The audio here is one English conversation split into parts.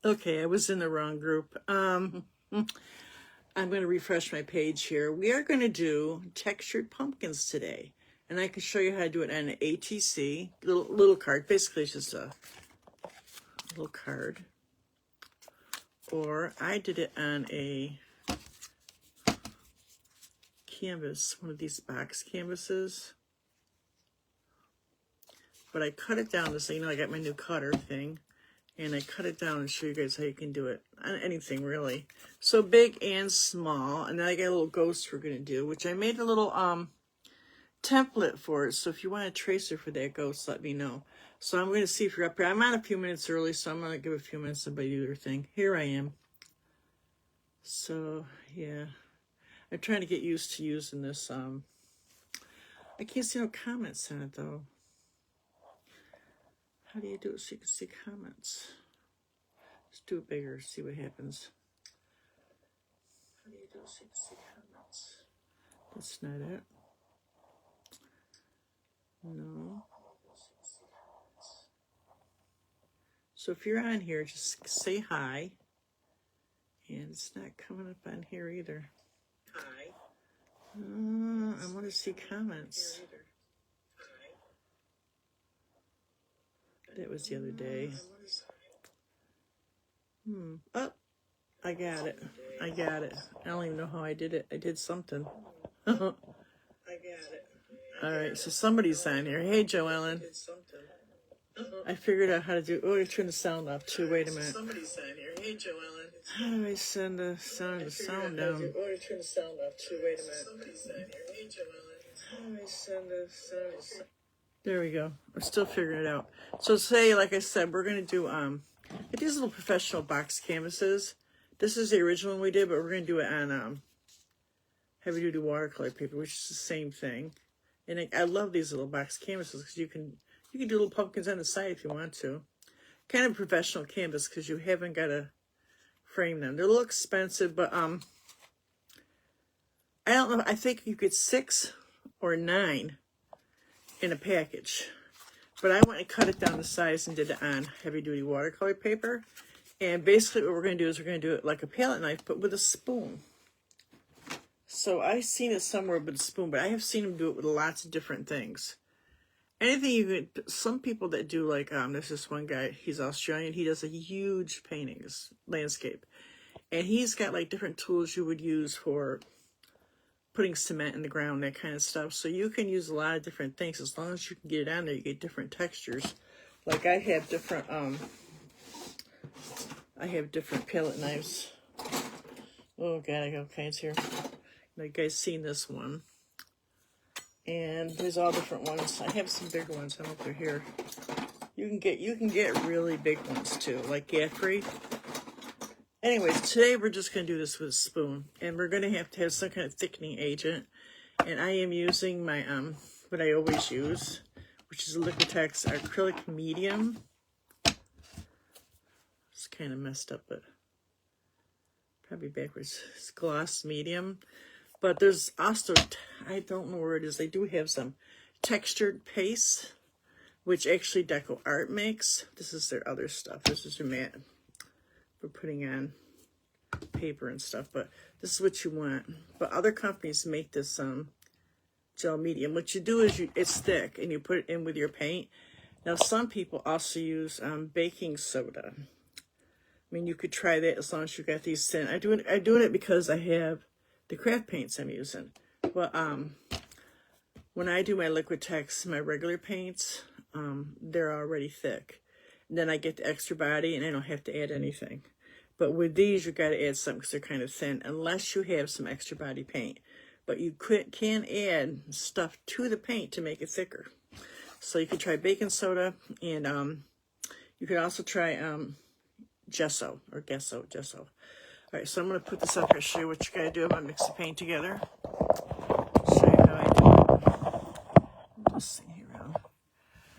Okay, I was in the wrong group. I'm going to refresh my page here. We are going to do textured pumpkins today. And I can show you how to do it on an ATC, little card. Basically, it's just a little card. Or I did it on a canvas, one of these box canvases. But I cut it down to say, I got my new cutter thing. And I cut it down and show you guys how you can do it on anything, really. So big and small. And then I got a little ghost we're going to do, which I made a little template for it. So if you want a tracer for that ghost, let me know. So I'm going to see if you're up here. I'm on a few minutes early, so I'm going to give a few minutes to somebody do their thing. Here I am. So, yeah. I'm trying to get used to using this. I can't see no comments on it, though. How do you do it so you can see comments? Let's do it bigger, see what happens. How do you do it so you can see comments? That's not it. No. So if you're on here, just say hi. And it's not coming up on here either. Hi. I want to see comments. That was the other day. Oh, I got it. I don't even know how I did it. I did something. I got it. All right, so somebody's on here. Hey, Joellen. I figured out how to do. Oh, I turned the sound off too. Wait a minute. Somebody's on here. Hey, Joellen. How do I send the sound down? Oh, I turned the sound off too. Wait a minute. Somebody's on here. Hey, Joellen. How do I send the sound? There we go. We're still figuring it out. So say, like I said, we're going to do these little professional box canvases. This is the original one we did, but we're going to do it on heavy-duty watercolor paper, which is the same thing. And I love these little box canvases because you can do little pumpkins on the side if you want to. Kind of professional canvas because you haven't got to frame them. They're a little expensive, but I don't know. I think you get 6 or 9 in a package. But I went and cut it down to size and did it on heavy-duty watercolor paper. And basically what we're going to do is we're going to do it like a palette knife, but with a spoon. So I've seen it somewhere with a spoon, but I have seen them do it with lots of different things. Anything you could, some people that do like, there's this one guy, he's Australian, he does a huge paintings, landscape. And he's got like different tools you would use for putting cement in the ground, that kind of stuff. So you can use a lot of different things. As long as you can get it on there, you get different textures. Like I have different palette knives. Oh God, I got all kinds here. You guys seen this one. And there's all different ones. I have some bigger ones. I don't know if they're here. You can get really big ones too, like Gaffrey. Anyways, today we're just going to do this with a spoon. And we're going to have some kind of thickening agent. And I am using my, what I always use, which is a Liquitex acrylic medium. It's kind of messed up, but probably backwards. It's gloss medium. But there's also, I don't know where it is. They do have some textured paste, which actually Deco Art makes. This is their other stuff. This is your mat for putting on paper and stuff. But this is what you want. But other companies make this gel medium. What you do is it's thick, and you put it in with your paint. Now, some people also use baking soda. I mean, you could try that as long as you got these thin. I'm doing it because I have the craft paints I'm using. But when I do my Liquitex, my regular paints, they're already thick. And then I get the extra body and I don't have to add anything. But with these, you got to add something because they're kind of thin, unless you have some extra body paint. But you can add stuff to the paint to make it thicker. So you can try baking soda, and you can also try gesso. All right, so I'm going to put this up here, show you what you got to do. I'm going to mix the paint together. Show you how I do it. This thing here around.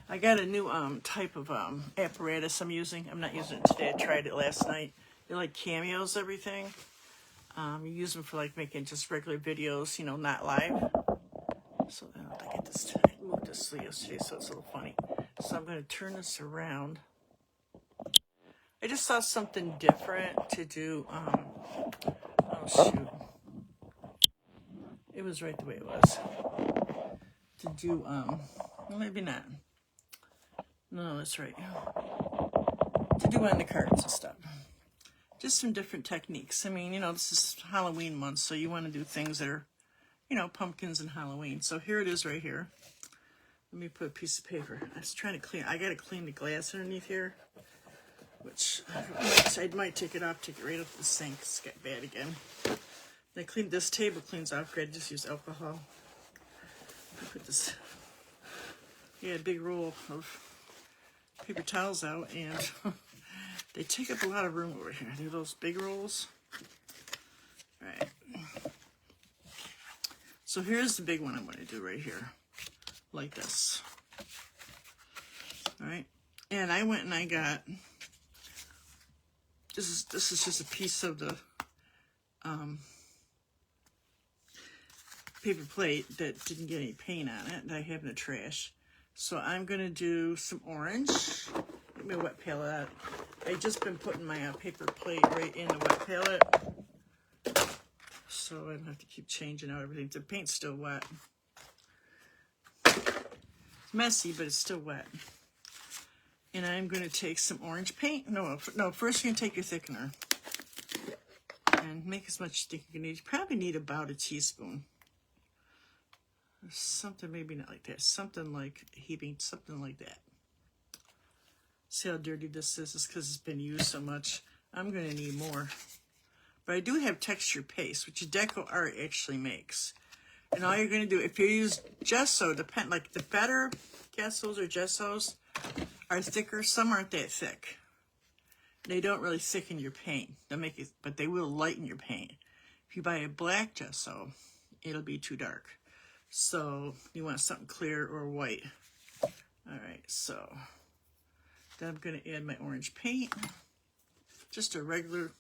I got a new type of apparatus I'm using. I'm not using it today. I tried it last night. They're like cameos, everything. You use them for like making just regular videos, not live. So I get this. I moved this yesterday, so it's a little funny. So I'm going to turn this around. I just saw something different to do. Oh shoot, it was right the way it was. To do well, maybe not. No, that's right. To do on the cards and stuff. Just some different techniques. I mean, you know, this is Halloween month, so you want to do things that are, you know, pumpkins and Halloween. So here it is right here. Let me put a piece of paper. I was trying to clean. I got to clean the glass underneath here, which I might take it off, take it right off the sink. It's got bad again. I cleaned this table, cleans off great. I just use alcohol. I put this, a big roll of paper towels out, and they take up a lot of room over here. Do those big rolls. All right. So here's the big one I'm going to do right here, like this. All right. And I went and I got, this is just a piece of the paper plate that didn't get any paint on it that I have in the trash. So I'm going to do some orange. Get my wet palette out. I just been putting my paper plate right in the wet palette, so I don't have to keep changing out everything. The paint's still wet. It's messy, but it's still wet. And I'm going to take some orange paint. No, first you're going to take your thickener and make as much as you think you need. You probably need about a teaspoon. Something maybe not like that. Something like heaping, something like that. See how dirty this is? It's because it's been used so much. I'm going to need more. But I do have texture paste, which Deco Art actually makes. And all you're going to do, if you use gesso, like the better gessos or gessos are thicker. Some aren't that thick. They don't really thicken your paint. They'll make it, but they will lighten your paint. If you buy a black gesso, it'll be too dark. So you want something clear or white. All right, so then I'm going to add my orange paint. Just a regular,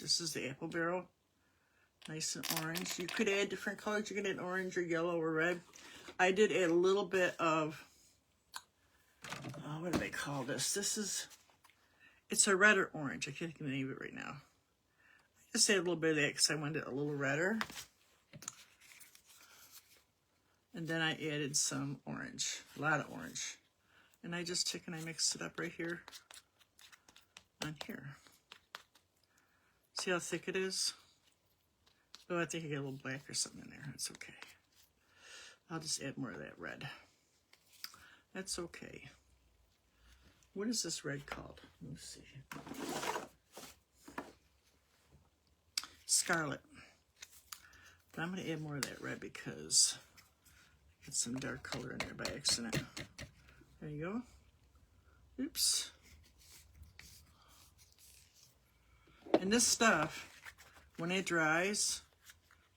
this is the apple barrel. Nice and orange. You could add different colors. You can add orange or yellow or red. I did add a little bit of, what do they call this? It's a red or orange. I can't think of the name of it right now. I just add a little bit of that because I wanted it a little redder. And then I added some orange, a lot of orange. And I just took and I mixed it up right here on here. See how thick it is? Oh, I think I got a little black or something in there. That's okay. I'll just add more of that red. That's okay. What is this red called? Let me see. Scarlet. But I'm going to add more of that red because I got some dark color in there by accident. There you go. Oops. And this stuff, when it dries,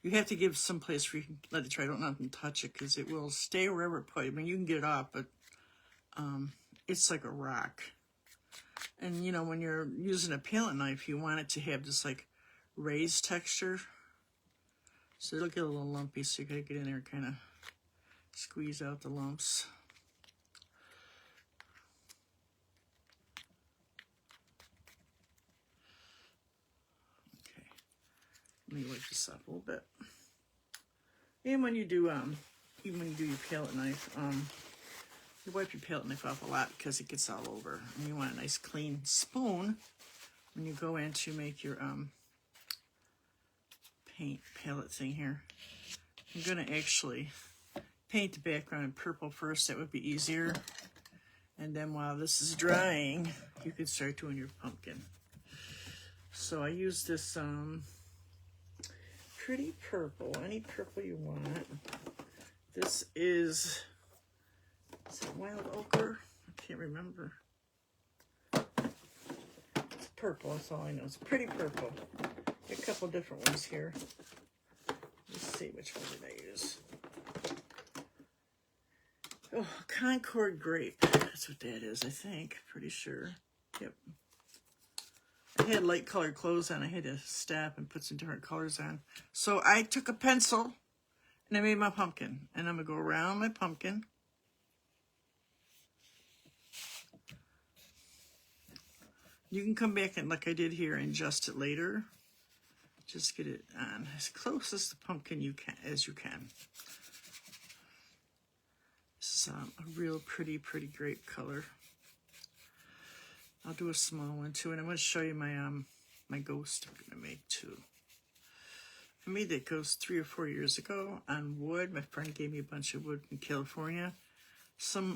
you have to give some place where you can let it dry. Don't let them touch it because it will stay wherever it put. I mean, you can get it off, but it's like a rock. And, you know, when you're using a palette knife, you want it to have this, like, raised texture. So it'll get a little lumpy, so you got to get in there and kind of squeeze out the lumps. Okay. Let me wipe this up a little bit. And when you do, even when you do your palette knife, you wipe your palette knife off a lot because it gets all over. And you want a nice clean spoon when you go in to make your paint palette thing here. I'm going to actually paint the background in purple first. That would be easier. And then while this is drying, you can start doing your pumpkin. So I use this pretty purple, any purple you want. This is it wild ochre? I can't remember. It's purple, that's all I know. It's pretty purple. A couple different ones here. Let's see, which one did I use? Oh, Concord grape. That's what that is, I think. Pretty sure. Yep. I had light colored clothes on. I had to stop and put some different colors on. So I took a pencil and I made my pumpkin. And I'm going to go around my pumpkin. You can come back and, like I did here, and adjust it later. Just get it on as close as the pumpkin as you can. This is a real pretty grape color. I'll do a small one too, and I'm going to show you my my ghost I'm going to make too. I made that ghost 3 or 4 years ago on wood. My friend gave me a bunch of wood from California.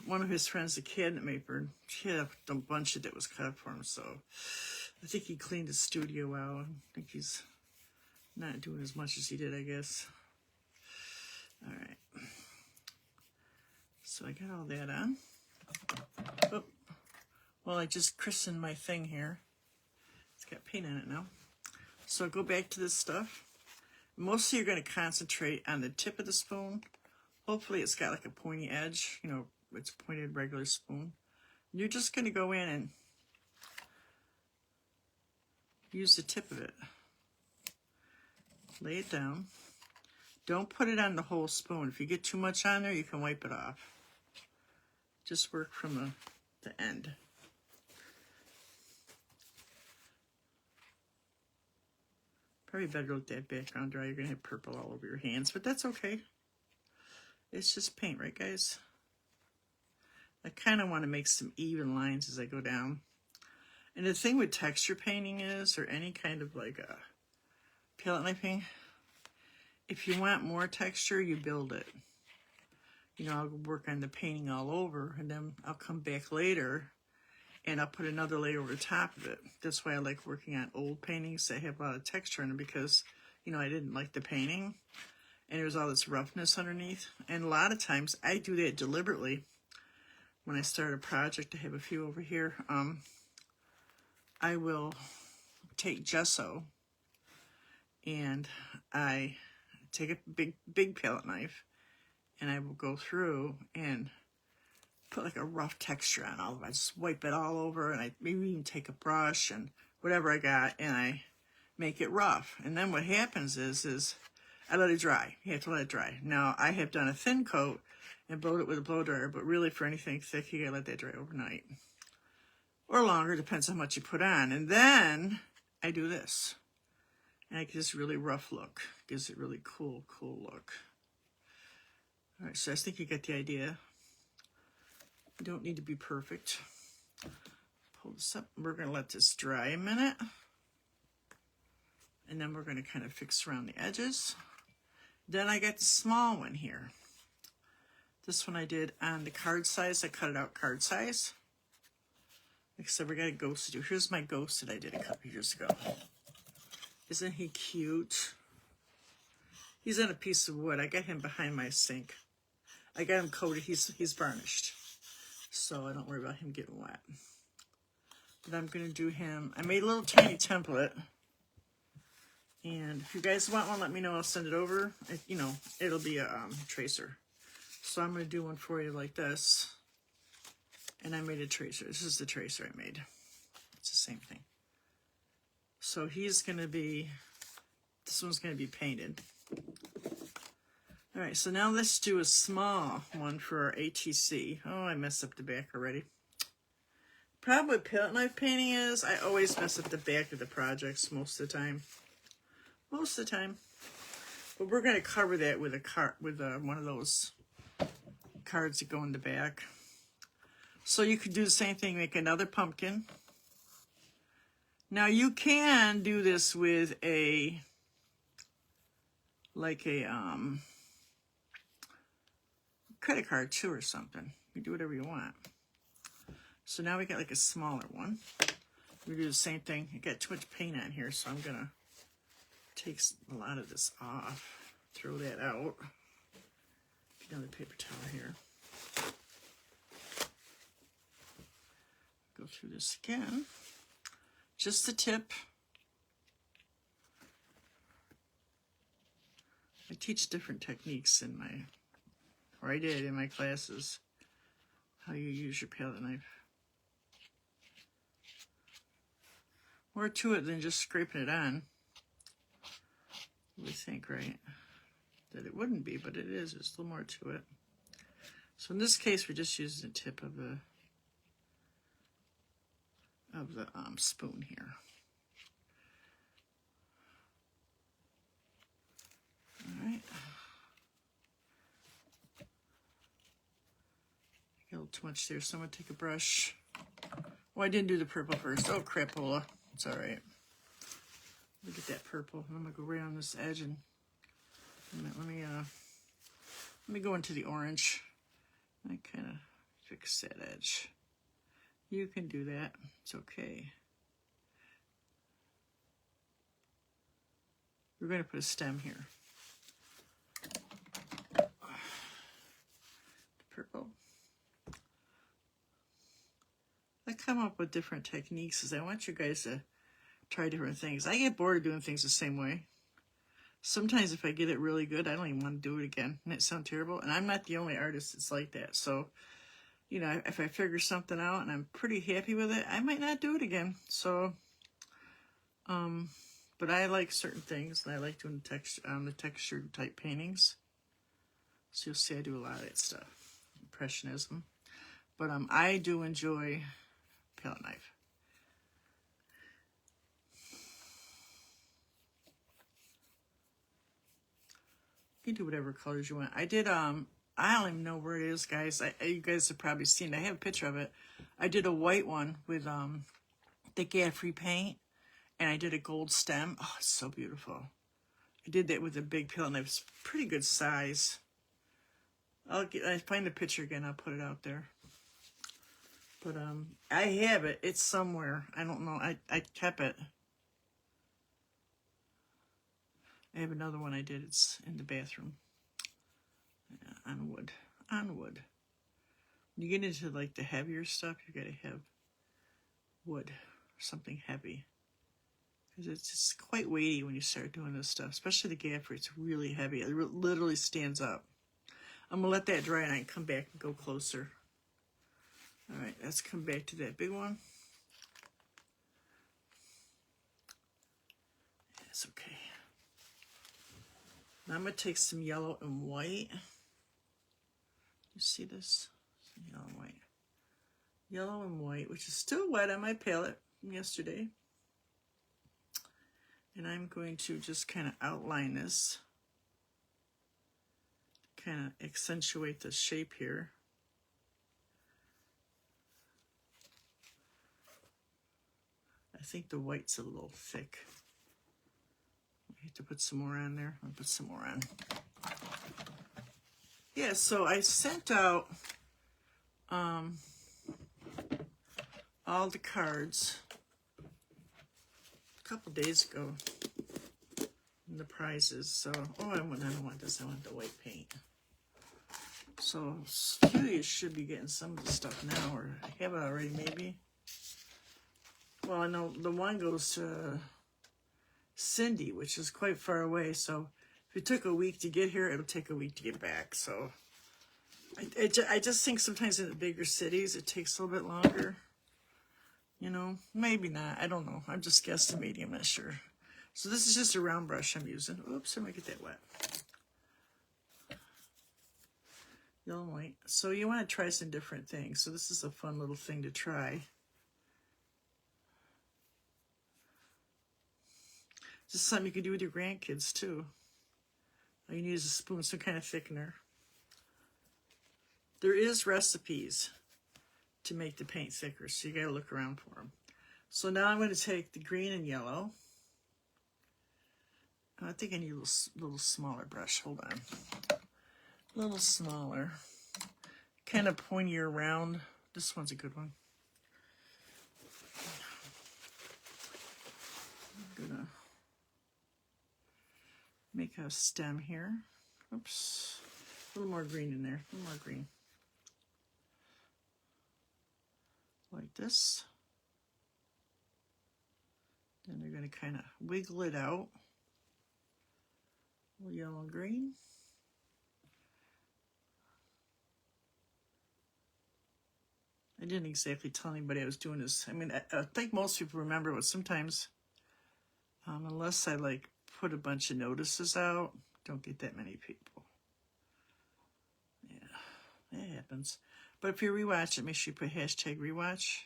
One of his friends, a cabinet maker, he had a bunch of that was cut for him, so I think he cleaned his studio out. I think he's not doing as much as he did, I guess. All right. So I got all that on. Oh, well, I just christened my thing here. It's got paint on it now. So go back to this stuff. Mostly you're going to concentrate on the tip of the spoon. Hopefully it's got like a pointy edge, you know, it's a pointed regular spoon. You're just going to go in and use the tip of it. Lay it down. Don't put it on the whole spoon. If you get too much on there, you can wipe it off. Just work from the end. Probably better let that background dry. You're going to have purple all over your hands, but that's okay. It's just paint, right, guys? I kind of want to make some even lines as I go down. And the thing with texture painting is, or any kind of like a palette knife painting, if you want more texture, you build it. You know, I'll work on the painting all over, and then I'll come back later and I'll put another layer over the top of it. That's why I like working on old paintings that have a lot of texture in them, because, you know, I didn't like the painting and there's all this roughness underneath. And a lot of times I do that deliberately. When I start a project, I have a few over here, I will take gesso and I take a big palette knife and I will go through and put like a rough texture on all of it. I just wipe it all over, and I maybe even take a brush and whatever I got, and I make it rough. And then what happens is I let it dry. You have to let it dry. Now, I have done a thin coat and blowed it with a blow dryer, but really for anything thick, you gotta let that dry overnight. Or longer, depends how much you put on. And then I do this. And I get this really rough look. Gives it really cool look. All right, so I think you get the idea. You don't need to be perfect. Pull this up. We're going to let this dry a minute. And then we're going to kind of fix around the edges. Then I got the small one here. This one I did on the card size. I cut it out card size. Like I said, we got a ghost to do. Here's my ghost that I did a couple years ago. Isn't he cute? He's on a piece of wood. I got him behind my sink. I got him coated. He's varnished, so I don't worry about him getting wet. But I'm going to do him. I made a little tiny template. And if you guys want one, let me know. I'll send it over. You know, it'll be a tracer. So I'm going to do one for you like this. And I made a tracer. This is the tracer I made. It's the same thing. So he's going to be, this one's going to be painted. All right, so now let's do a small one for our ATC. Oh, I messed up the back already. Problem with palette knife painting is I always mess up the back of the projects most of the time. Most of the time. But we're going to cover that with one of those cards that go in the back. So you could do the same thing, make another pumpkin. Now you can do this with a, like a credit card too or something. You do whatever you want. So now we got like a smaller one. We do the same thing. I got too much paint on here, so I'm gonna take a lot of this off. Throw that out. Another paper towel here. Go through this again. Just the tip. I teach different techniques in I did in my classes, how you use your palette knife. More to it than just scraping it on. You would think, right? That it wouldn't be, but it is. There's a little more to it. So in this case, we're just using the tip of of the spoon here. All right. Got a little too much there, so I'm going to take a brush. Oh, I didn't do the purple first. Oh, crapola. It's all right. Look at that purple. I'm going to go right on this edge and let me go into the orange. I kind of fix that edge. You can do that. It's okay. We're going to put a stem here. Purple. I come up with different techniques because I want you guys to try different things. I get bored of doing things the same way. Sometimes if I get it really good, I don't even want to do it again. And it sounds terrible. And I'm not the only artist that's like that. So, you know, if I figure something out and I'm pretty happy with it, I might not do it again. So, but I like certain things, and I like doing the textured type paintings. So you'll see I do a lot of that stuff. Impressionism. But I do enjoy palette knife. You can do whatever colors you want. I did, I don't even know where it is, guys. You guys have probably seen it. I have a picture of it. I did a white one with the Gaffrey paint, and I did a gold stem. Oh, it's so beautiful. I did that with a big palette knife. It's pretty good size. I find the picture again. I'll put it out there. But I have it. It's somewhere. I don't know. I kept it. I have another one I did. It's in the bathroom. Yeah, on wood. On wood. When you get into like the heavier stuff, you gotta have wood. Something heavy. Because it's just quite weighty when you start doing this stuff. Especially the Gaffrey. It's really heavy. It literally stands up. I'm gonna let that dry and I can come back and go closer. Alright, let's come back to that big one. It's okay. Now I'm going to take some yellow and white. You see this? Yellow and white. Yellow and white, which is still wet on my palette from yesterday. And I'm going to just kind of outline this. Kind of accentuate the shape here. I think the white's a little thick. I have to put some more on there. I'll put some more on. Yeah, so I sent out all the cards a couple days ago. And the prizes. So, I don't want this. I want the white paint. So, a few of you should be getting some of the stuff now, or I have it already, maybe. Well, I know the one goes to Cindy, which is quite far away, so if it took a week to get here, it'll take a week to get back. So I just think sometimes in the bigger cities it takes a little bit longer, you know. Maybe not, I don't know, I'm just guesstimating, I'm not sure. So this is just a round brush I'm using. Oops, I might get that wet. Yellow and white. So you want to try some different things, so this is a fun little thing to try. This is something you can do with your grandkids, too. All you need is a spoon, some kind of thickener. There is recipes to make the paint thicker, so you got to look around for them. So now I'm going to take the green and yellow. I think I need a little smaller brush. Hold on. A little smaller. Kind of pointier around. This one's a good one. I'm going to make a stem here. Oops. A little more green in there. A little more green. Like this. Then they're going to kind of wiggle it out. A little yellow and green. I didn't exactly tell anybody I was doing this. I mean, I think most people remember, but sometimes, unless I like put a bunch of notices out, don't get that many people. Yeah, it happens. But if you rewatch it, make sure you put hashtag rewatch.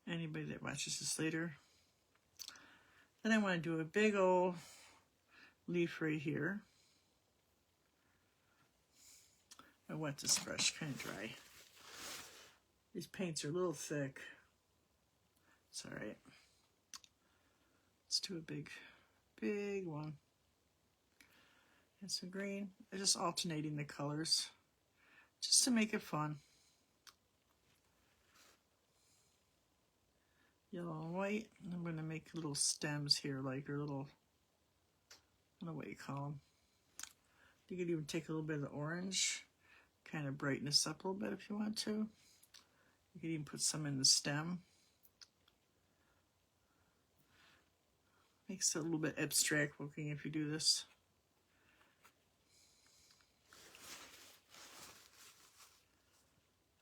Anybody that watches this later. Then I want to do a big old leaf right here. I wet this brush, kind of dry. These paints are a little thick. It's all right. Let's do a big one. And some green. I'm just alternating the colors just to make it fun. Yellow and white. And I'm going to make little stems here, like, or little, I don't know what you call them. You could even take a little bit of the orange, kind of brighten this up a little bit if you want to. You could even put some in the stem. Makes it a little bit abstract looking if you do this.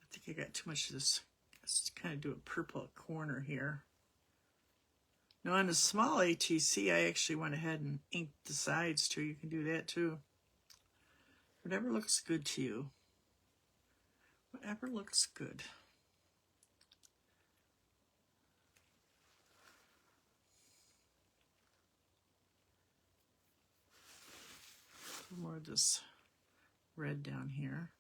I think I got too much of this. Let's kind of do a purple corner here. Now on the small ATC, I actually went ahead and inked the sides too. You can do that too. Whatever looks good to you. Whatever looks good. More of this red down here.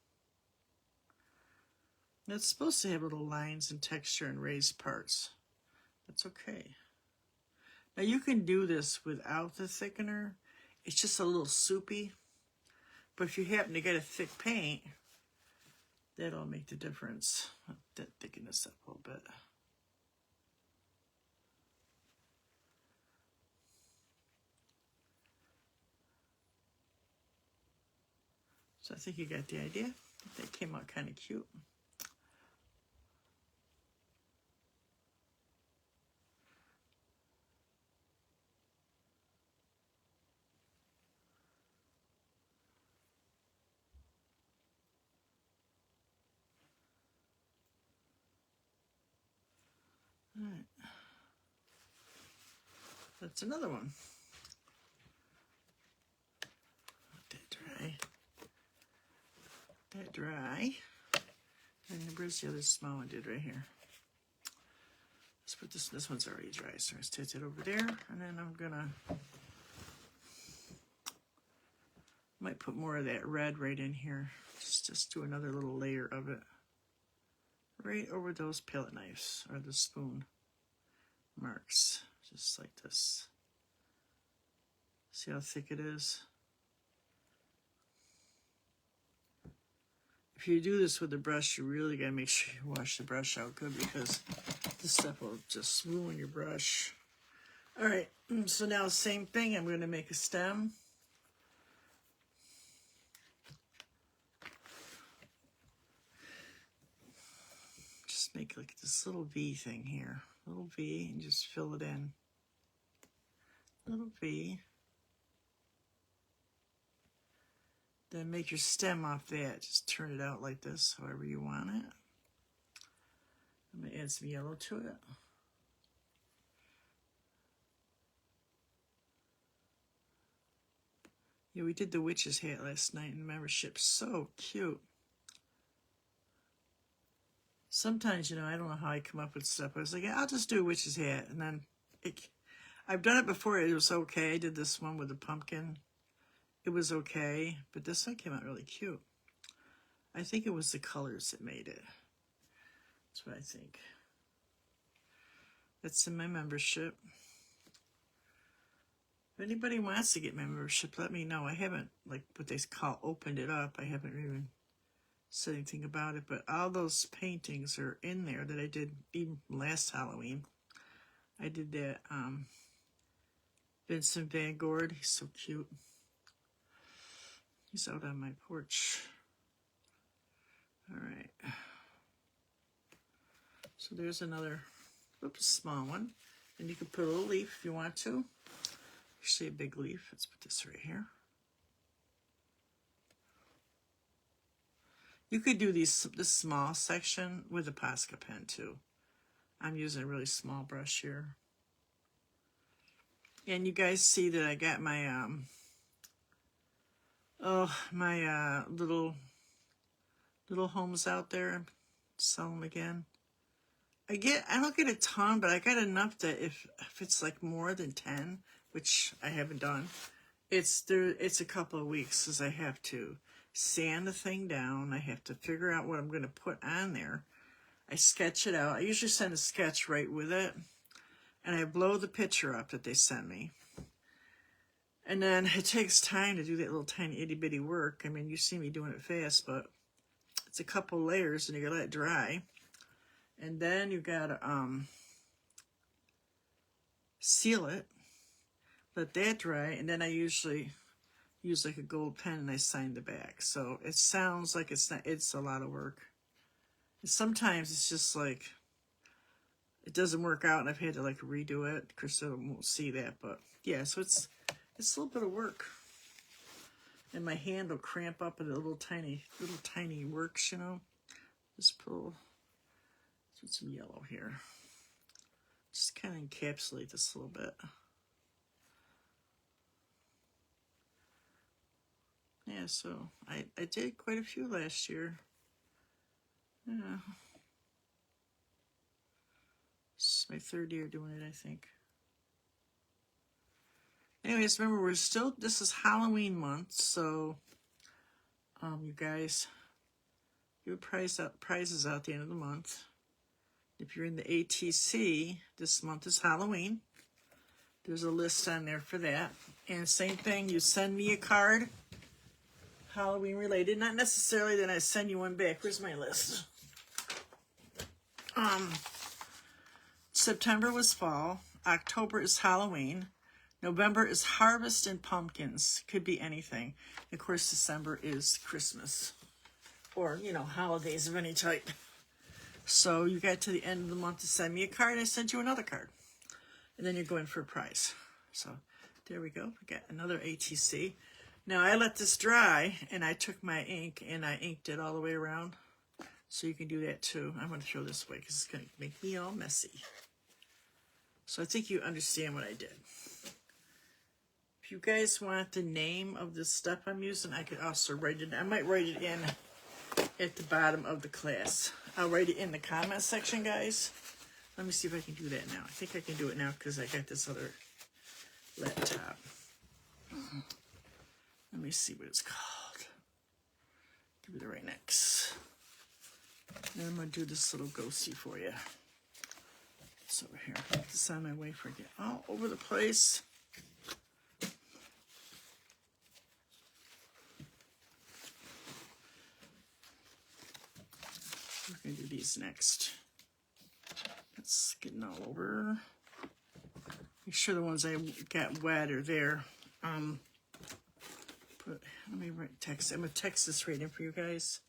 And it's supposed to have little lines and texture and raised parts. That's okay. Now you can do this without the thickener. It's just a little soupy. But if you happen to get a thick paint, that'll make the difference. I'll thicken this up a little bit. So I think you got the idea. I think that came out kind of cute. All right. That's another one. Let that dry. That dry. And where's the other small one I did right here? Let's put this one's already dry, so let's take it over there, and then I'm gonna might put more of that red right in here. Just do another little layer of it. Right over those palette knives or the spoon marks, just like this. See how thick it is? If you do this with a brush, you really gotta make sure you wash the brush out good, because this stuff will just ruin your brush. All right, so now same thing. I'm gonna make a stem. Just make like this little V thing here. Little V, and just fill it in. Little V. Then make your stem off that. Just turn it out like this, however you want it. I'm going to add some yellow to it. Yeah, we did the witch's hat last night in membership. So cute. Sometimes, you know, I don't know how I come up with stuff. I was like, yeah, I'll just do a witch's hat. And then I've done it before. It was okay. I did this one with a pumpkin. It was okay, but this one came out really cute. I think it was the colors that made it. That's what I think. That's in my membership. If anybody wants to get my membership, let me know. I haven't, like what they call, opened it up. I haven't even said anything about it, but all those paintings are in there that I did even last Halloween. I did that Vincent Van Gogh. He's so cute. He's out on my porch. All right. So there's another, oops, small one. And you can put a little leaf if you want to. Actually, a big leaf. Let's put this right here. You could do this small section with a Posca pen too. I'm using a really small brush here. And you guys see that I got my little homes out there. Sell them again. I don't get a ton, but I got enough that if it's like more than 10, which I haven't done, it's a couple of weeks because I have to sand the thing down. I have to figure out what I'm going to put on there. I sketch it out. I usually send a sketch right with it, and I blow the picture up that they send me. And then it takes time to do that little tiny itty bitty work. I mean, you see me doing it fast, but it's a couple layers, and you gotta let it dry. And then you gotta seal it, let that dry, and then I usually use like a gold pen and I sign the back. So it sounds like it's a lot of work. And sometimes it's just like it doesn't work out and I've had to like redo it. Krista won't see that, but yeah, so it's a little bit of work. And my hand will cramp up in the little tiny works, you know. Just put some yellow here. Just kind of encapsulate this a little bit. Yeah, so I did quite a few last year. Yeah. This is my 3rd year doing it, I think. Anyways, remember, this is Halloween month, so you guys give prizes out at the end of the month. If you're in the ATC, this month is Halloween. There's a list on there for that. And same thing, you send me a card, Halloween related. Not necessarily that I send you one back. Where's my list? September was fall. October is Halloween. November is harvest and pumpkins. Could be anything. Of course, December is Christmas. Or, you know, holidays of any type. So you got to the end of the month to send me a card, and I sent you another card. And then you're going for a prize. So there we go. We got another ATC. Now I let this dry, and I took my ink and I inked it all the way around. So you can do that too. I'm going to throw this away because it's going to make me all messy. So I think you understand what I did. If you guys want the name of the stuff I'm using, I could also write it. I might write it in at the bottom of the class. I'll write it in the comment section, guys. Let me see if I can do that now. I think I can do it now because I got this other laptop. Let me see what it's called. Give it the right next. Then I'm going to do this little ghosty for you. It's over here. I'll put this on my way for it. All over the place. We're going to do these next. It's getting all over. Make sure the ones I got wet are there. Let me write text. I'm going to text this right in for you guys.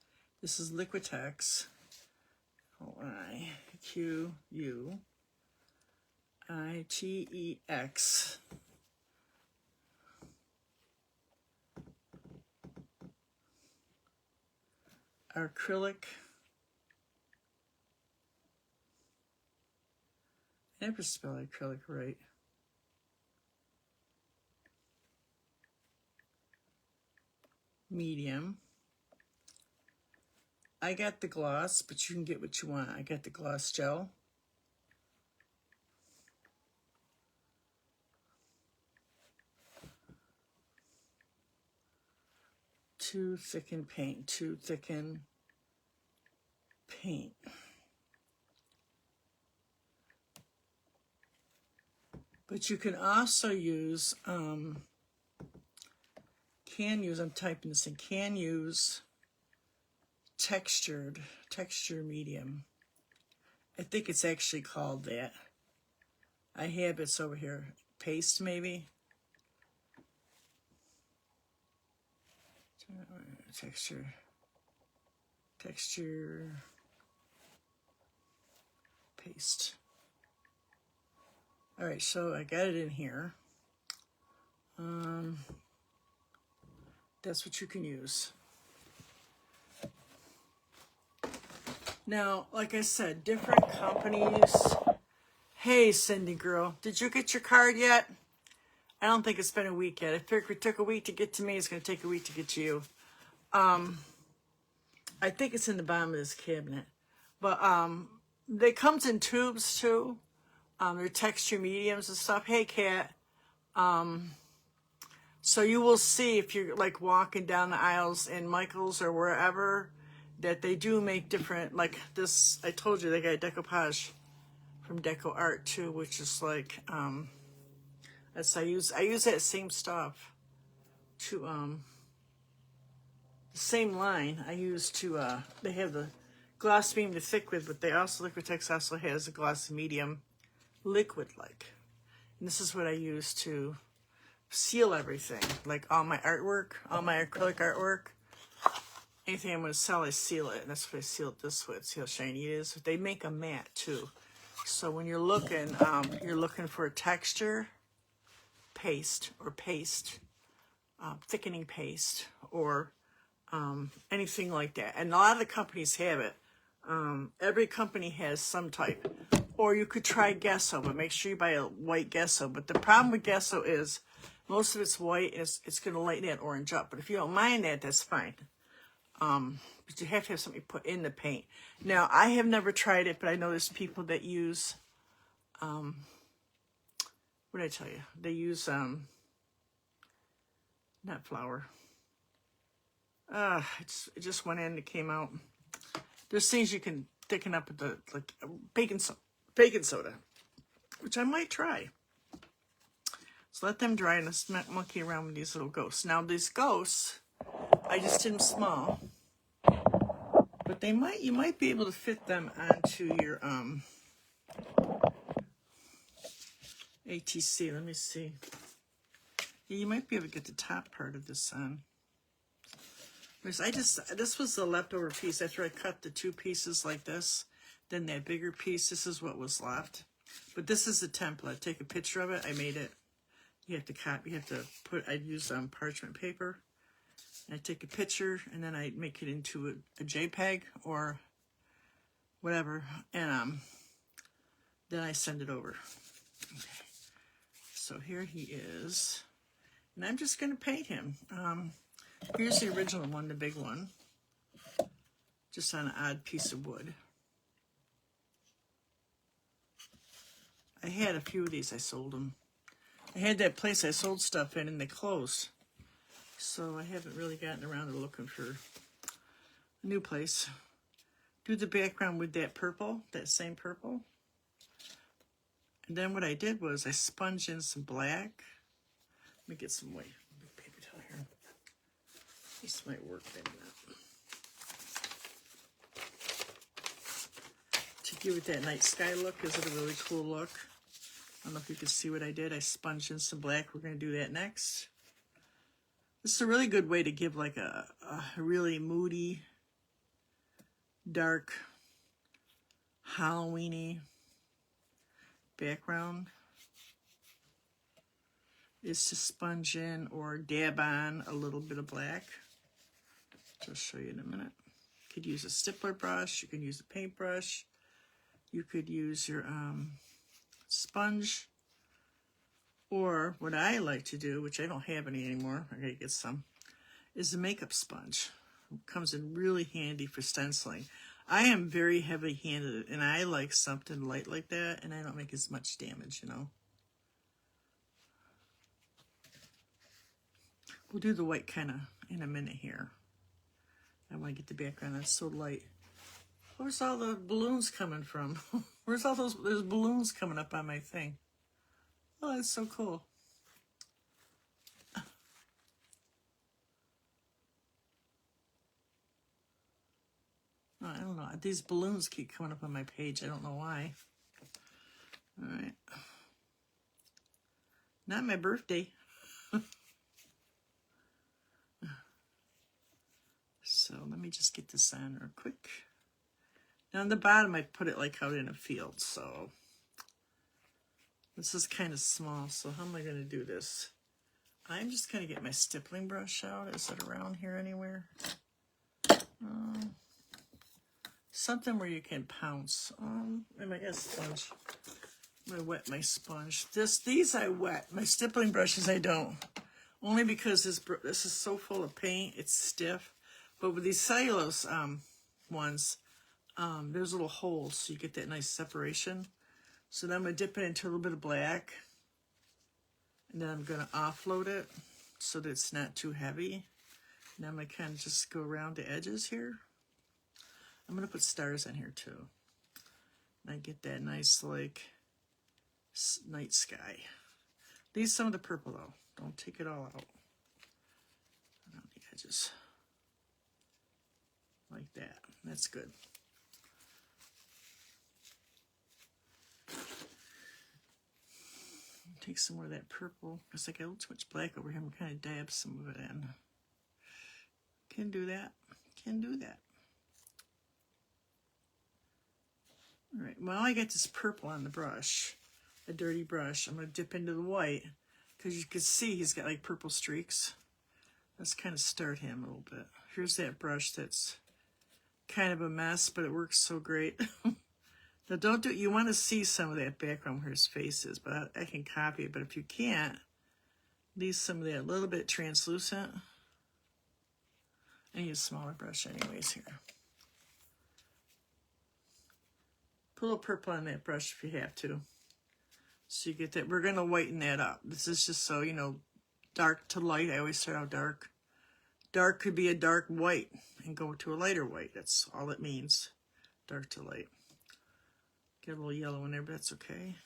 This is Liquitex. Liquitex. Acrylic. I never spell acrylic right. Medium. I got the gloss, but you can get what you want. I got the gloss gel. To thicken paint. But you can also use, I'm typing this in, can use texture medium. I think it's actually called that. I have it over here. Paste, maybe. Texture, paste. All right, so I got it in here. That's what you can use. Now, like I said, different companies. Hey, Cindy girl, did you get your card yet? I don't think it's been a week yet. I figured it took a week to get to me. It's going to take a week to get to you. I think it's in the bottom of this cabinet. But They comes in tubes too. They're texture mediums and stuff. Hey, Kat. So you will see if you're like walking down the aisles in Michael's or wherever that they do make different, like this, I told you they got decoupage from Deco Art too, which is like, that's, I use that same stuff to, the same line I use to, they have the gloss beam to thick with, but they also, Liquitex also has a gloss medium liquid like. And this is what I use to seal everything, like all my artwork, all my acrylic artwork. Anything I'm going to sell, I seal it, and that's what I seal it this with. See how shiny it is? They make a matte too. So when you're looking for a texture paste or thickening paste or anything like that. And a lot of the companies have it. Every company has some type. Or you could try gesso, but make sure you buy a white gesso. But the problem with gesso is most of it's white, and it's going to lighten that orange up. But if you don't mind that, that's fine. But you have to have something put in the paint. Now, I have never tried it, but I know there's people that use, what did I tell you? They use, not flour. It just went in, it came out. There's things you can thicken up with the, like, baking soda, which I might try. So let them dry and let's monkey around with these little ghosts. Now, these ghosts, I just did them small, but you might be able to fit them onto your ATC. Let me see. Yeah, you might be able to get the top part of this on. This was the leftover piece after I cut the two pieces like this. Then that bigger piece, this is what was left. But this is the template. Take a picture of it. I made it. You have to copy. You have to put. I use parchment paper. And I take a picture and then I make it into a JPEG or whatever, and then I send it over. Okay. So here he is, and I'm just going to paint him. Here's the original one, the big one, just on an odd piece of wood. I had a few of these. I sold them. I had that place I sold stuff in, and they closed. So I haven't really gotten around to looking for a new place. Do the background with that purple, that same purple. And then what I did was I sponged in some black. Let me get some white paper towel here. This might work, maybe not. To give it that night sky look, is it a really cool look? I don't know if you can see what I did. I sponged in some black. We're going to do that next. This is a really good way to give like a really moody, dark, Halloween-y background. Is to sponge in or dab on a little bit of black. I'll show you in a minute. You could use a stippler brush. You can use a paintbrush. You could use your sponge. Or what I like to do, which I don't have any anymore, I gotta get some, is a makeup sponge. It comes in really handy for stenciling. I am very heavy-handed, and I like something light like that, and I don't make as much damage, you know. We'll do the white kind of in a minute here. I want to get the background. That's so light. Where's all the balloons coming from? Where's all those balloons coming up on my thing? Oh, that's so cool. Oh, I don't know. These balloons keep coming up on my page. I don't know why. All right. Not my birthday. So let me just get this on real quick. Now on the bottom, I put it like out in a field. So this is kind of small. So how am I going to do this? I'm just going to get my stippling brush out. Is it around here anywhere? Something where you can pounce. I got a sponge. I'm going to wet my sponge. These I wet. My stippling brushes I don't. Only because this is so full of paint. It's stiff. But with these cellulose ones, there's little holes, so you get that nice separation. So then I'm going to dip it into a little bit of black. And then I'm going to offload it so that it's not too heavy. Now I'm going to kind of just go around the edges here. I'm going to put stars in here too. And I get that nice, like, night sky. Leave some of the purple though. Don't take it all out. Around the edges. Like that. That's good. Take some more of that purple, because I got a little too much black over here. I'm kind of dab some of it in. Can do that. Can do that. All right, well, I got this purple on the brush, a dirty brush. I'm going to dip into the white, because you can see he's got like purple streaks. Let's kind of start him a little bit. Here's that brush that's kind of a mess, but it works so great. Now don't do, you want to see some of that background where his face is, but I can copy it. But if you can't, leave some of that a little bit translucent. I need a smaller brush anyways here. Put a little purple on that brush if you have to. So you get that. We're going to whiten that up. This is just so, you know, dark to light. I always start out dark. Dark could be a dark white and go to a lighter white. That's all it means. Dark to light. Get a little yellow in there, but that's okay.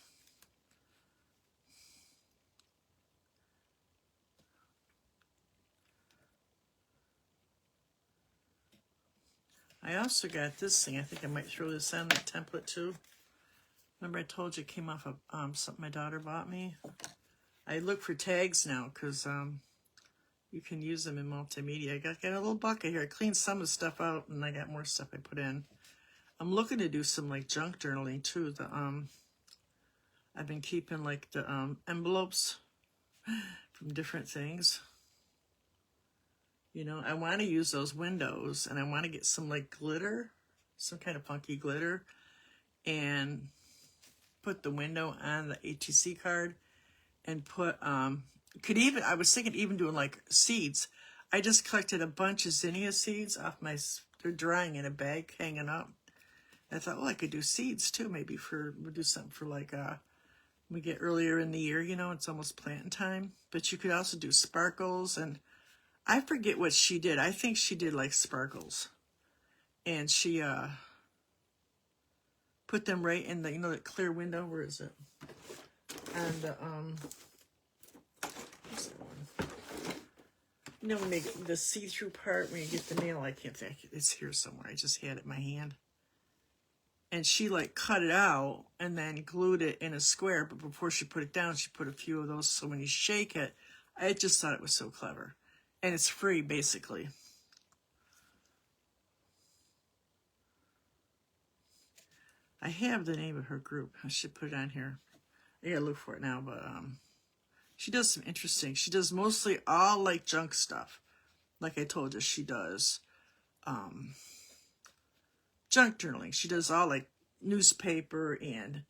I also got this thing. I think I might throw this on the template too. Remember I told you it came off of something my daughter bought me? I look for tags now because you can use them in multimedia. I got a little bucket here. I cleaned some of the stuff out and I got more stuff I put in. I'm looking to do some like junk journaling too. I've been keeping like the envelopes from different things. You know, I want to use those windows and I want to get some like glitter, some kind of funky glitter, and put the window on the ATC card and put, I was thinking even doing like seeds. I just collected a bunch of zinnia seeds off they're drying in a bag hanging up. I thought, well, I could do seeds too, maybe we'll do something for like, we get earlier in the year, you know, it's almost planting time. But you could also do sparkles, and I forget what she did. I think she did like sparkles. And she put them right in the, you know, that clear window. Where is it? And what's that one? You know, when they get the see-through part, when you get the nail, I can't think. It's here somewhere. I just had it in my hand. And she like cut it out and then glued it in a square. But before she put it down, she put a few of those. So when you shake it, I just thought it was so clever. And it's free, basically. I have the name of her group. I should put it on here. I gotta look for it now, but she does some interesting. She does mostly all like junk stuff. Like I told you, she does junk journaling. She does all like newspaper and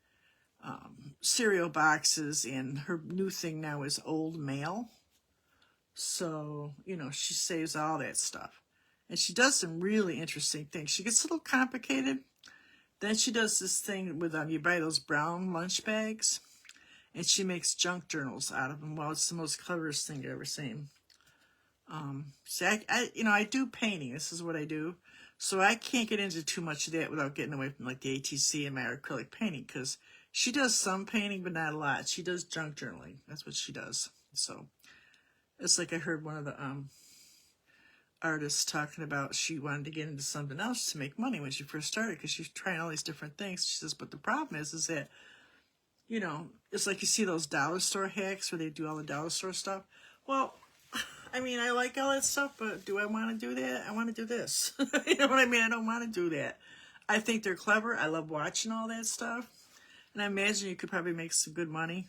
cereal boxes, and her new thing now is old mail. So, you know, she saves all that stuff. And she does some really interesting things. She gets a little complicated. Then she does this thing with, you buy those brown lunch bags, and she makes junk journals out of them. Well, it's the most cleverest thing I've ever seen. See, I do painting. This is what I do. So I can't get into too much of that without getting away from like the ATC and my acrylic painting, because she does some painting, but not a lot. She does junk journaling. That's what she does. So it's like I heard one of the artists talking about she wanted to get into something else to make money when she first started, because she's trying all these different things. She says, but the problem is that, you know, it's like you see those dollar store hacks where they do all the dollar store stuff. Well, I mean, I like all that stuff, but do I want to do that? I want to do this. You know what I mean? I don't want to do that. I think they're clever. I love watching all that stuff. And I imagine you could probably make some good money.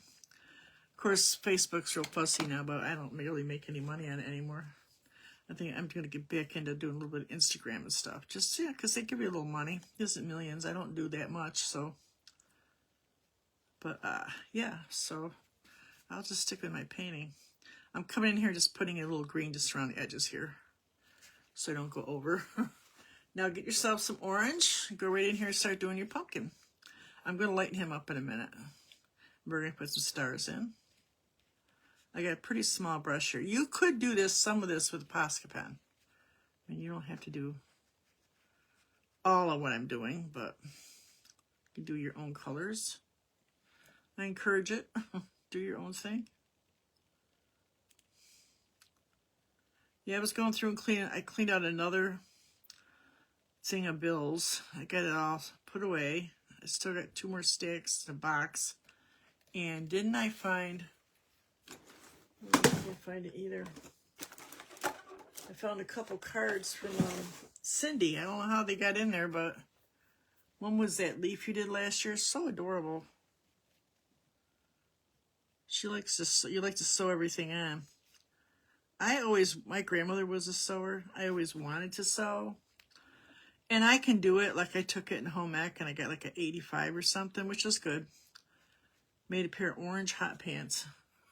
Of course, Facebook's real fussy now, but I don't really make any money on it anymore. I think I'm going to get back into doing a little bit of Instagram and stuff. Just, yeah, because they give you a little money. It isn't millions. I don't do that much, so. But, yeah, so I'll just stick with my painting. I'm coming in here just putting a little green just around the edges here, so I don't go over. Now get yourself some orange. Go right in here and start doing your pumpkin. I'm going to lighten him up in a minute. We're going to put some stars in. I got a pretty small brush here. You could do this, some of this with a Posca pen. I mean, you don't have to do all of what I'm doing, but you can do your own colors. I encourage it. Do your own thing. Yeah, I was going through and cleaning. I cleaned out another thing of bills. I got it all put away. I still got 2 more stacks in a box. And didn't I find... I can't find it either. I found a couple cards from Cindy. I don't know how they got in there, but one was that leaf you did last year. So adorable. She likes to. You like to sew everything on. My grandmother was a sewer. I always wanted to sew, and I can do it. Like I took it in home ec, and I got like an 85 or something, which is good. Made a pair of orange hot pants.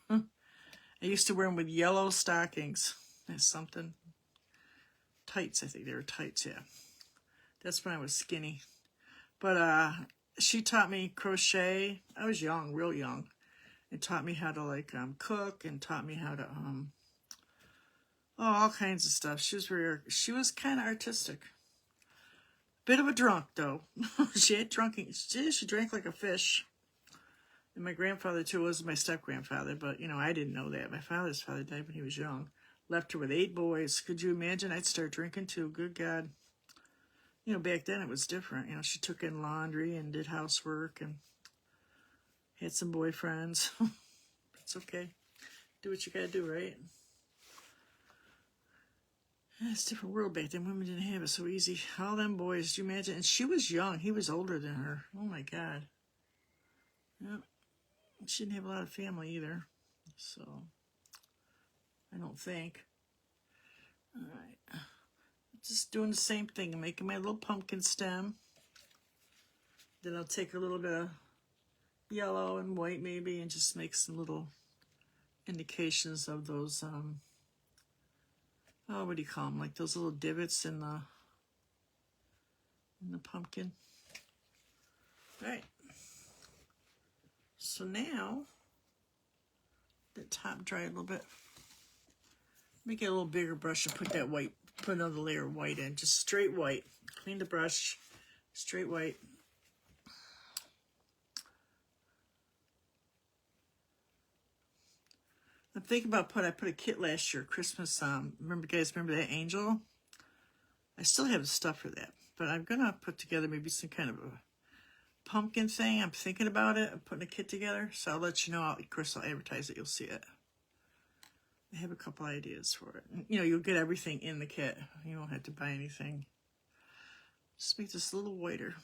I used to wear them with yellow stockings. That's something. Tights, I think they were tights, yeah. That's when I was skinny. But she taught me crochet. I was young, real young. And taught me how to like cook and taught me how to all kinds of stuff. She was kind of artistic. Bit of a drunk though. She drank like a fish. And my grandfather too was my step grandfather, but you know, I didn't know that. My father's father died when he was young. Left her with 8 boys. Could you imagine? I'd start drinking too. Good God. You know, back then it was different. You know, she took in laundry and did housework and had some boyfriends. It's okay. Do what you gotta do, right? It's a different world back then. Women didn't have it so easy. All them boys, do you imagine? And she was young. He was older than her. Oh my God. Yep. She didn't have a lot of family either. So, I don't think. Alright. Just doing the same thing. I'm making my little pumpkin stem. Then I'll take a little bit of yellow and white maybe and just make some little indications of those, what do you call them? Like those little divots in the pumpkin. All right. So now, the top dry a little bit. Make it a little bigger brush and put another layer of white in. Just straight white. Clean the brush, straight white. I'm thinking about I put a kit last year, Christmas. Remember that angel? I still have the stuff for that, but I'm gonna put together maybe some kind of a pumpkin thing. I'm thinking about it. I'm putting a kit together, so I'll let you know. Of course, I'll advertise it. You'll see it. I have a couple ideas for it. You know, you'll get everything in the kit. You won't have to buy anything. Just make this a little whiter.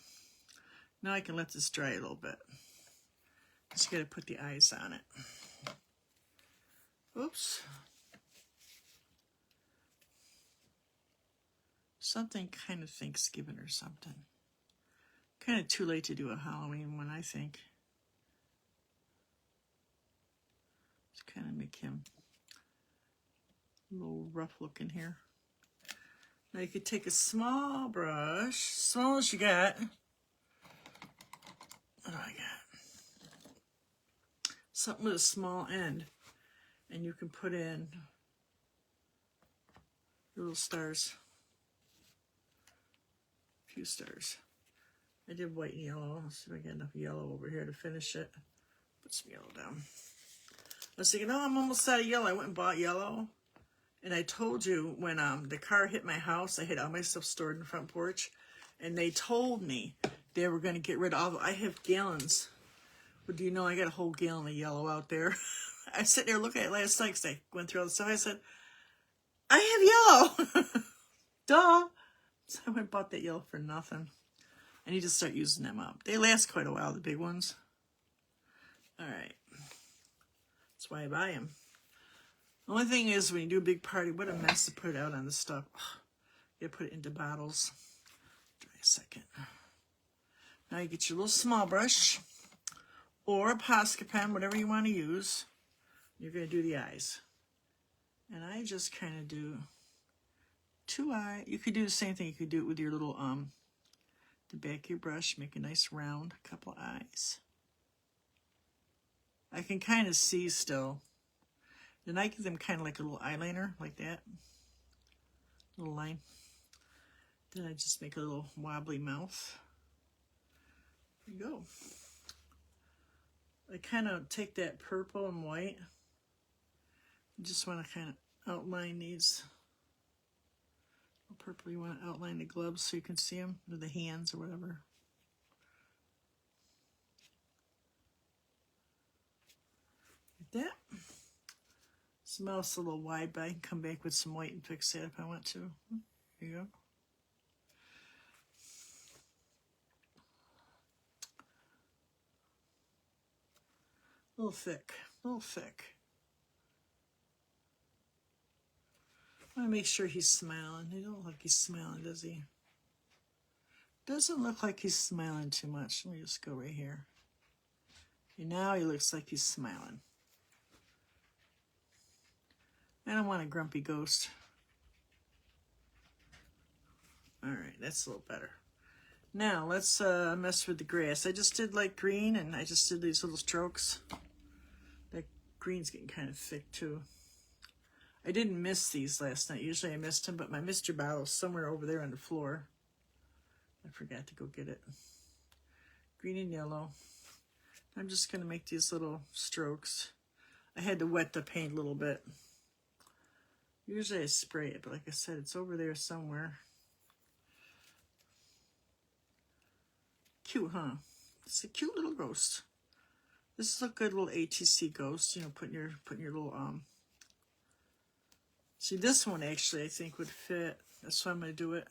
Now I can let this dry a little bit. Just gotta put the eyes on it. Oops. Something kind of Thanksgiving or something. Kind of too late to do a Halloween one, I think. Just kind of make him a little rough looking here. Now you could take a small brush, small as you got. What do I got? Something with a small end. And you can put in little stars. A few stars. I did white and yellow. Let's see if I get enough yellow over here to finish it. Put some yellow down. I was thinking, oh, I'm almost out of yellow. I went and bought yellow. And I told you when the car hit my house, I had all my stuff stored in the front porch. And they told me they were going to get rid of all. I have gallons. But do you know I got a whole gallon of yellow out there? I was sitting there looking at it last night because I went through all the stuff. I said, I have yellow. Duh. So I went and bought that yellow for nothing. I need to start using them up. They last quite a while, the big ones. All right. That's why I buy them. The only thing is, when you do a big party, what a mess to put it out on the stuff. You gotta put it into bottles. Dry a second. Now you get your little small brush or a Posca pen, whatever you want to use. You're going to do the eyes. And I just kind of do 2 eyes. You could do the same thing. You could do it with your little, the back of your brush. Make a nice round couple eyes. I can kind of see still. Then I give them kind of like a little eyeliner, like that. Little line. Then I just make a little wobbly mouth. There you go. I kind of take that purple and white. You just want to kind of outline these. Purple, you want to outline the gloves so you can see them, or the hands or whatever. Like that. This mouth's a little wide, but I can come back with some white and fix that if I want to. There you go. A little thick, a little thick. I want to make sure he's smiling. He don't look like he's smiling, does he? Doesn't look like he's smiling too much. Let me just go right here. Okay, now he looks like he's smiling. I don't want a grumpy ghost. All right, that's a little better. Now let's mess with the grass. I just did light green, and I just did these little strokes. That green's getting kind of thick too. I didn't miss these last night. Usually I missed them, but my Mr. bottle's somewhere over there on the floor. I forgot to go get it. Green and yellow. I'm just going to make these little strokes. I had to wet the paint a little bit. Usually I spray it, but like I said, it's over there somewhere. Cute, huh? It's a cute little ghost. This is a good little ATC ghost. You know, putting your little See, this one actually I think would fit. That's why I'm going to do it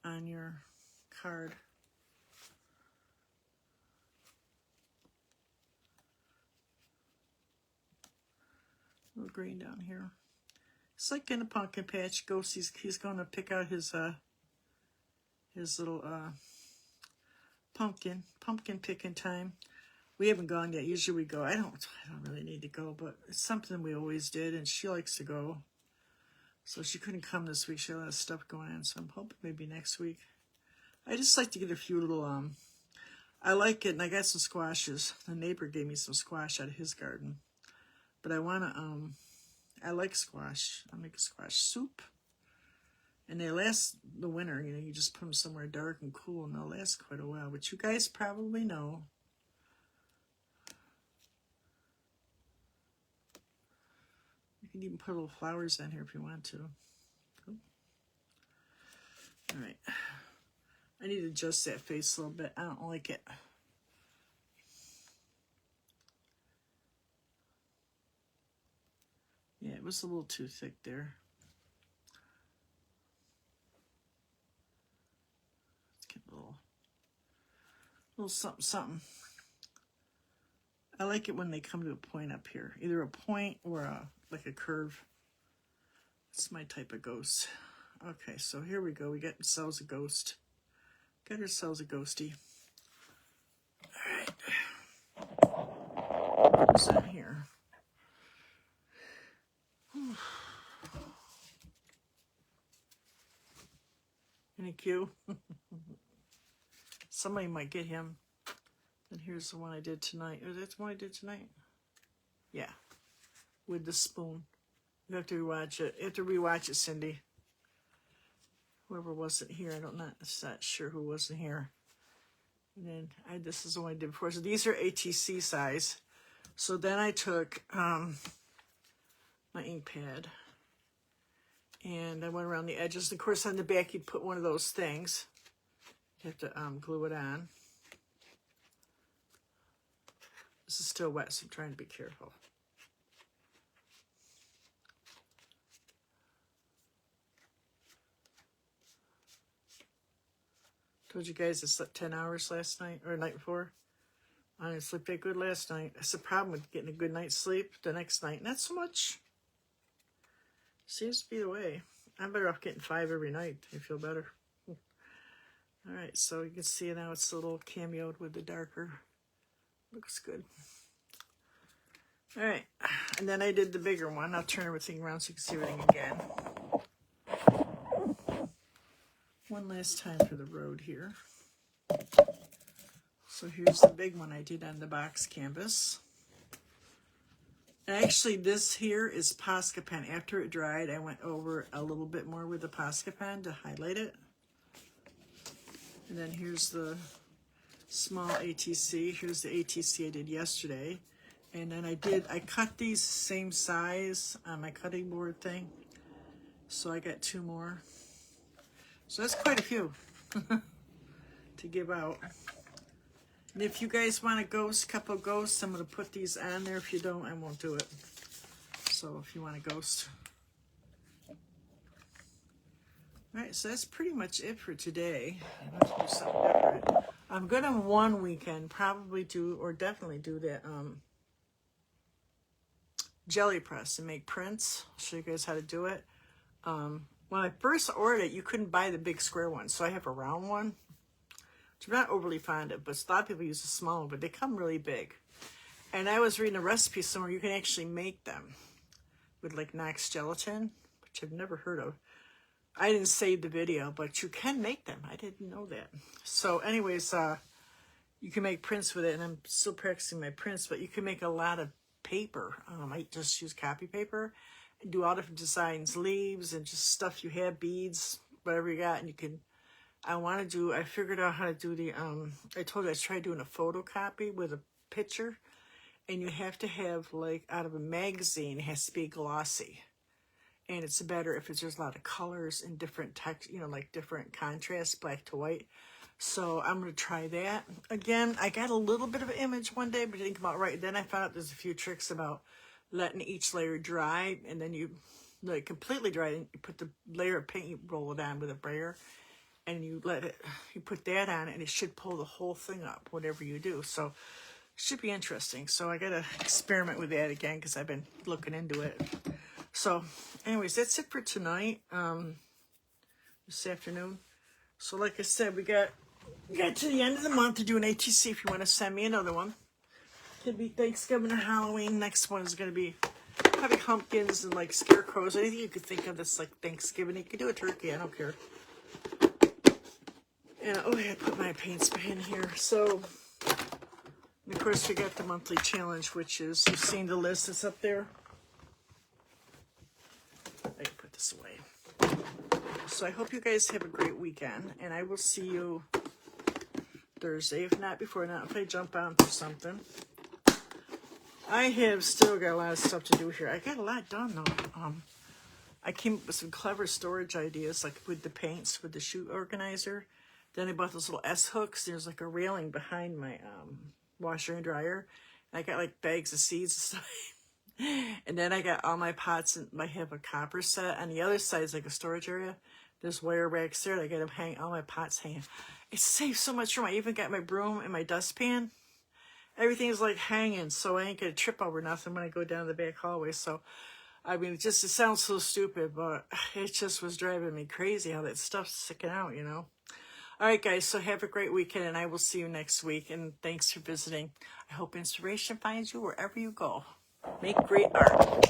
on your card. A little green down here. It's like in a pumpkin patch ghost. He's going to pick out his little pumpkin picking time. We haven't gone yet. Usually we go. I don't really need to go, but it's something we always did, and she likes to go. So she couldn't come this week. She had a lot of stuff going on, so I'm hoping maybe next week. I just like to get a few little, I like it, and I got some squashes. The neighbor gave me some squash out of his garden. But I want to, I like squash. I make a squash soup. And they last the winter, you know, you just put them somewhere dark and cool, and they'll last quite a while. But you guys probably know. You can even put little flowers in here if you want to. Cool. All right. I need to adjust that face a little bit. I don't like it. Yeah, it was a little too thick there. Let's get a little something, something. I like it when they come to a point up here. Either a point or like a curve. That's my type of ghost. Okay, so here we go. We got ourselves a ghost. Got ourselves a ghosty. All right. What's that here? Any cue? Somebody might get him. And here's the one I did tonight. Oh, that's the one I did tonight? Yeah. With the spoon. You have to rewatch it. You have to rewatch it, Cindy. Whoever wasn't here, I'm not sure who wasn't here. And then this is the one I did before. So these are ATC size. So then I took my ink pad and I went around the edges. Of course, on the back, you'd put one of those things. You have to glue it on. This is still wet, so I'm trying to be careful. Told you guys I slept 10 hours last night, or the night before. I didn't sleep that good last night. That's the problem with getting a good night's sleep the next night. Not so much. Seems to be the way. I'm better off getting 5 every night. I feel better. All right, so you can see now it's a little cameoed with the darker. Looks good. All right, and then I did the bigger one. I'll turn everything around so you can see everything again. one last time for the road here. So here's the big one I did on the box canvas. And actually, this here is Posca pen. After it dried, I went over a little bit more with the Posca pen to highlight it. And then here's the small ATC. Here's the ATC I did yesterday. And then I cut these same size on my cutting board thing. So I got 2 more. So that's quite a few to give out. And if you guys want a ghost, couple of ghosts, I'm going to put these on there. If you don't, I won't do it. So if you want a ghost. Alright, so that's pretty much it for today. I'm going to do something different. I'm going to one weekend probably do, or definitely do that jelly press and make prints. I'll show you guys how to do it. When I first ordered it, you couldn't buy the big square one. So I have a round one, which I'm not overly fond of, but a lot of people use the small one, but they come really big. And I was reading a recipe somewhere you can actually make them with like Knox gelatin, which I've never heard of. I didn't save the video, but you can make them. I didn't know that. So anyways, you can make prints with it, and I'm still practicing my prints, but you can make a lot of paper. I just use copy paper and do all different designs, leaves and just stuff you have, beads, whatever you got, and you can, I figured out how to do the, I told you I tried doing a photocopy with a picture, and you have to have, like, out of a magazine, it has to be glossy. And it's better if there's a lot of colors and different text, like different contrasts, black to white. So I'm going to try that. Again, I got a little bit of an image one day, but it didn't come out right. Then I found out there's a few tricks about letting each layer dry, and then you let it completely dry, and you put the layer of paint, you roll it on with a brayer, and you put that on, and it should pull the whole thing up, whatever you do. So it should be interesting. So I got to experiment with that again because I've been looking into it. So anyways, that's it for tonight, this afternoon. So like I said, we got to the end of the month to do an ATC if you want to send me another one. Could be Thanksgiving or Halloween. Next one is going to be probably pumpkins and like scarecrows. Anything you could think of that's like Thanksgiving. You could do a turkey. I don't care. And oh, I put my paint spray in here. So, and of course, we got the monthly challenge, which is, you've seen the list that's up there. I can put this away. So I hope you guys have a great weekend, and I will see you Thursday, if not before, not if I jump on for something. I have still got a lot of stuff to do here. I got a lot done though. I came up with some clever storage ideas, like with the paints, with the chute organizer. Then I bought those little S hooks. There's like a railing behind my washer and dryer. And I got like bags of seeds and stuff. And then I got all my pots, and I have a copper set. On the other side is like a storage area. There's wire racks there. I got them hang all my pots hanging. It saves so much room. I even got my broom and my dustpan. Everything's like hanging, so I ain't gonna trip over nothing when I go down the back hallway. So, I mean, it sounds so stupid, but it just was driving me crazy how that stuff's sticking out, All right, guys, so have a great weekend, and I will see you next week. And thanks for visiting. I hope inspiration finds you wherever you go. Make great art.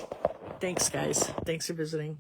Thanks, guys. Thanks for visiting.